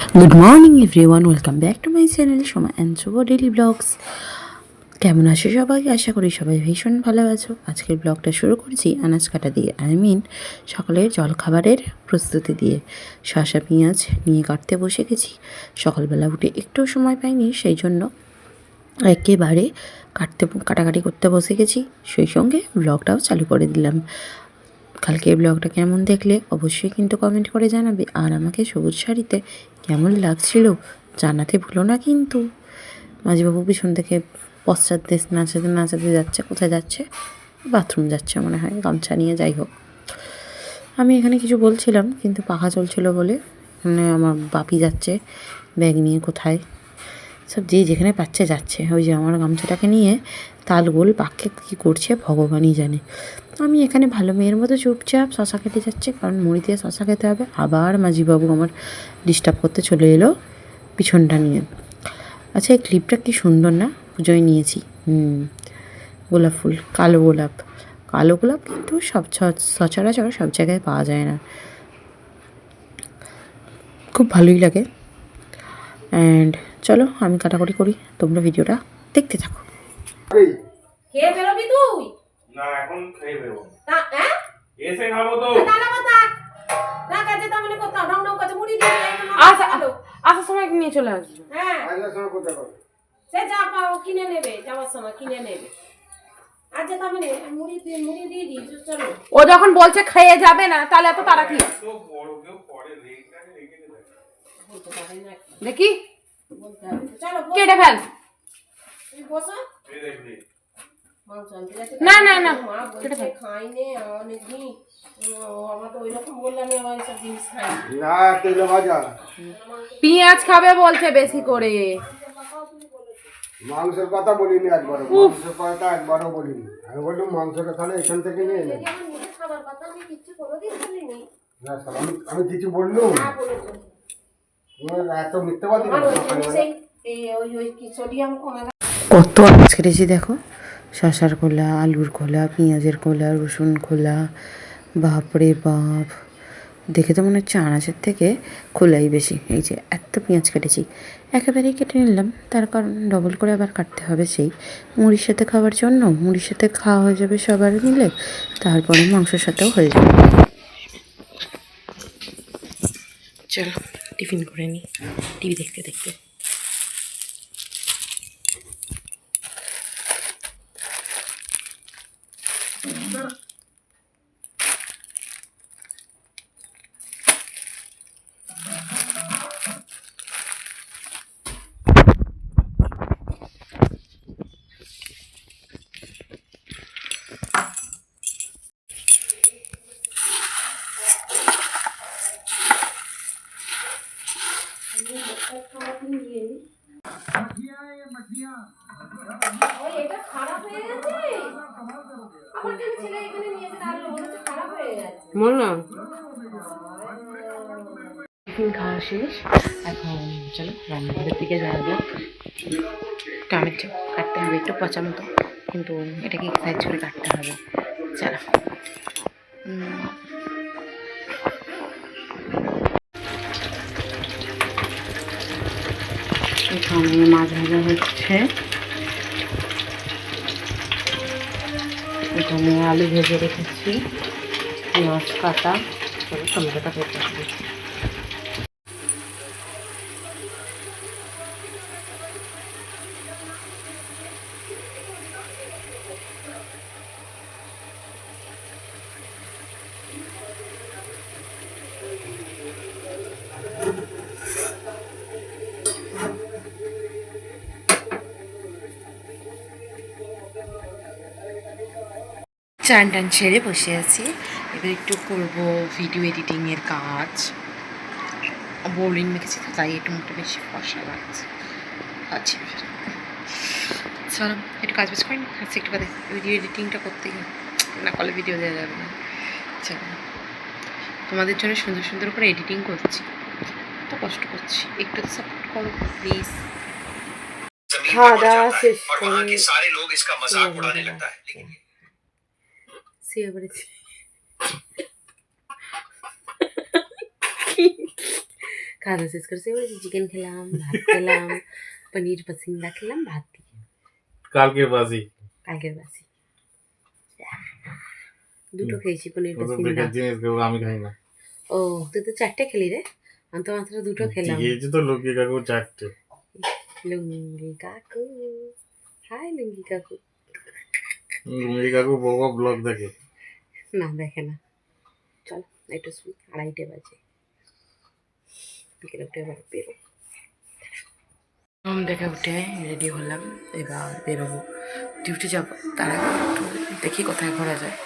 Good morning everyone, welcome back to my channel Soma and Shubho daily vlogs. কেমন আছো সবাই? আশা করি সবাই ভীষণ ভালো আছো। আজকের ব্লগটা শুরু করছি আনাজ কাটা দিয়ে, সকালের জলখাবারের প্রস্তুতি দিয়ে। শসা পেঁয়াজ নিয়ে কাটতে বসে গেছি। সকালবেলা উঠে একটু সময় পাইনি, সেই জন্য একেবারে কাটাকাটি করতে বসে গেছি। সেই সঙ্গে ব্লগটাও চালু করে দিলাম। কালকের ব্লগটা কেমন দেখলে অবশ্যই কিন্তু কমেন্ট করে জানাবে। আর আমাকে সবুজ শাড়িতে কেমন লাগছিল জানাতে ভুলো না কিন্তু। মাঝিবাবু পিছন থেকে পশ্চাৎ নাচাতে নাচাতে যাচ্ছে। কোথায় যাচ্ছে? বাথরুম যাচ্ছে মনে হয়, গামছা নিয়ে। যাই হোক, আমি এখানে কিছু বলছিলাম, কিন্তু পাখা চলছিল বলে মানে আমার বাপি যাচ্ছে ব্যাগ নিয়ে কোথায়। সব যে যেখানে পাচ্ছে যাচ্ছে। ওই যে আমার গামছাটাকে নিয়ে তালগোল পাকে কী করছে ভগবানই জানে। আমি এখানে ভালো মেয়ের মতো চুপচাপ শশা খেতে যাচ্ছি, কারণ মুড়ি দিয়ে শশা খেতে হবে। আবার মাঝিবাবু আমার ডিস্টার্ব করতে চলে এলো পিছনটা নিয়ে। আচ্ছা, এই ক্লিপটা কি সুন্দর না? পুজোয় নিয়েছি। গোলাপ ফুল, কালো গোলাপ। কালো গোলাপ কিন্তু সচরাচর সব জায়গায় পাওয়া যায় না। খুব ভালোই লাগে। অ্যান্ড চলো আমি কাটাকুটি করি, তোমরা ভিডিওটা দেখতে থাকো। খেয়ে বেরোবি তুই? না, এখন খেয়ে বেরোবো। হ্যাঁ, এসে খাবো তো। না কাজে তো মনে করতাম রান্না কাজে মুড়ি দিয়ে আসার সময় নিয়ে চলে আসবো। হ্যাঁ, সে যা পাও কিনে নেবে, যাওয়ার সময় কিনে নেবে। আচ্ছা তার মানে মুড়ি দিয়ে দিই, চলো। ও যখন বলছে খেয়ে যাবে না, তাহলে এত তারা কি? তো বড় কেউ পরে রেখে দেবে। বলতে পারে না, দেখি বলতে হবে। চলো কেটে ফেল। তুমি বসো। এই দেখবি। মাংস আনতে যাচ্ছে। না না না, মা বলছে খাইনি অনেকদিন। আমার তো ওই রকম বললাম, আমি আবার সব জিনিস খাই না, তেলে ভাজা পেঁয়াজ খাবে বলছে বেশি করে। মাংসের কথা বলিনি একবারও, মাংসের কথা একবারও বলিনি। আমি বললাম মাংসটা তাহলে এখান থেকে নিয়ে নেই। খাবার কথা আমি কিচ্ছু কোনোদিন বলিনি। না স্যার, আমি কিছু বললুম? হ্যাঁ বলেছো। এত মিথ্যাবাদী আর ওই কি সোডিয়াম কমে গেছে। কত আনাজ কেটেছি দেখো। শশার খোলা, আলুর খোলা, পেঁয়াজের খোলা, রসুন খোলা। বাপরে বাপ, দেখে তো মনে হচ্ছে আনাজের থেকে খোলাই বেশি। এই যে এত পেঁয়াজ কেটেছি, একেবারেই কেটে নিলাম। তার কারণ ডবল করে আবার কাটতে হবে, সেই মুড়ির সাথে খাওয়ার জন্য। মুড়ির সাথে খাওয়া হয়ে যাবে সবার মিলে, তারপরে মাংসের সাথেও হয়ে যাবে। চলো টিফিন করে নিই টিভি দেখতে দেখতে। এটা খারাপ হয়ে গেছে। আমার কেন ছেলে এখানে নিয়ে এসে দাঁড়ালো, মনে হচ্ছে খারাপ হয়ে গেছে। বললাম টিফিন খাওয়া শেষ, এখন চলো রান্নাঘরের দিকে যাওয়া যাক। টমেটো কাটতে হবে একটু পচা মতো, কিন্তু এটাকে সাইজ করে কাটতে হবে। চলো এখানে মাছ ভাজা হচ্ছে, এখানে আলু ভেজে রেখেছি, পেঁয়াজ কাটা। চলো টমেটোটা কেটে হবে। চান টান ছেড়ে বসে আছি, এবার একটু করবো ভিডিও এডিটিংয়ের কাজ। বোরিং মেখেছি তো, তাই একটু মুখটা বেশি ফসা লাগছে। আচ্ছা চলো একটু কাজ বাজ করেন, আজকে একটু বাদে ভিডিও এডিটিংটা করতে না করলে ভিডিও দেওয়া যাবে না। চলো, তোমাদের জন্য সুন্দর সুন্দর করে এডিটিং করছি, তো কষ্ট করছি, একটু তো সাপোর্ট করো প্লিজ। খাওয়া দাওয়া শেষ করে শুয়ে পড়েছি। খাওয়া দাওয়া শেষ করে বলেছি চিকেন খেলাম, ভাত খেলাম, পনির পাসিন্দা খেলাম ভাত দিয়ে, কালকে বাসি কালকের বাসি দুটো খেয়েছি পনির ওদের পাসিন্দা। বেকার জিনিস কেউ আমি খাই না। ও তুই তো 4টে খেলি রে, আমি তো মাত্র 2টো খেলাম। খেয়েছি তো লক্ষ্মী কাকু 4টে। লুঙ্গি কাকু, হাই লুঙ্গি কাকু। লক্ষ্মী কাকু বড় ব্লগ দেখে। না দেখে না, চল একটু শুই, 2:30 বাজে, বিকেলে উঠে এবার বেরো। ঘুম থেকে উঠে রেডি হলাম, এবার বেরোবো, ডিউটি যাবো। তার আগে একটু দেখি কোথায় ঘোরা যায়।